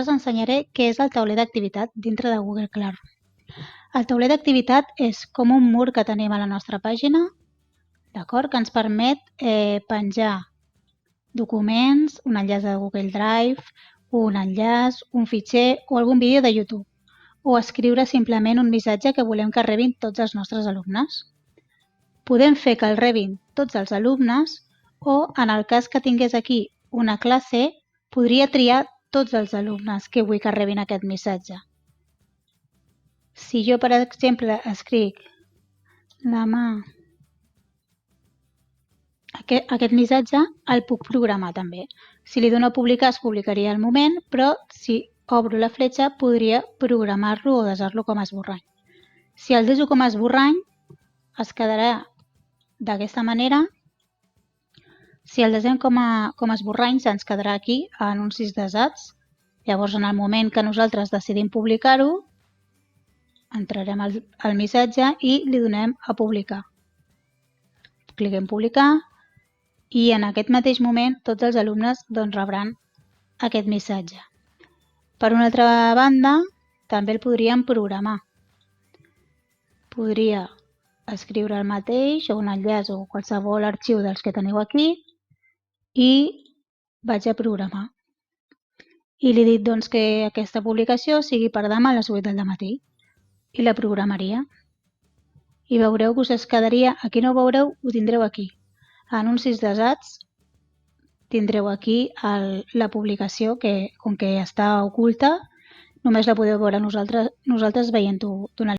Ara us ensenyaré què és el tauler d'activitat dintre de Google Classroom. El tauler d'activitat és com un mur que tenim a la nostra pàgina, d'acord? Que ens permet penjar documents, un enllaç de Google Drive, un enllaç, un fitxer o algun vídeo de YouTube, o escriure simplement un missatge que volem que rebin tots els nostres alumnes. Podem fer que el rebin tots els alumnes o, en el cas que tingués aquí una classe, podria triar tots els alumnes que vull que rebin aquest missatge. Si jo, per exemple, escric demà aquest missatge, el puc programar també. Si li dono a publicar, es publicaria al moment, però si obro la fletxa podria programar-lo o desar-lo com a esborrany. Si el deso com a esborrany, es quedarà d'aquesta manera. Si el desem com a esborrany, se'ns quedarà aquí a anuncis desats. Llavors, en el moment que nosaltres decidim publicar-ho, entrarem al missatge i li donem a publicar. Cliquem publicar i en aquest mateix moment tots els alumnes rebran aquest missatge. Per una altra banda, també el podríem programar. Podria escriure el mateix o un enllaç o qualsevol arxiu dels que teniu aquí i vaig a programar. I li he dit que aquesta publicació sigui per demà a les 8 del matí i la programaria. I veureu que us quedaria, aquí no ho veureu, ho tindreu aquí. Anuncis desats, tindreu aquí la publicació que, com que està oculta, només la podeu veure nosaltres veient-ho d'una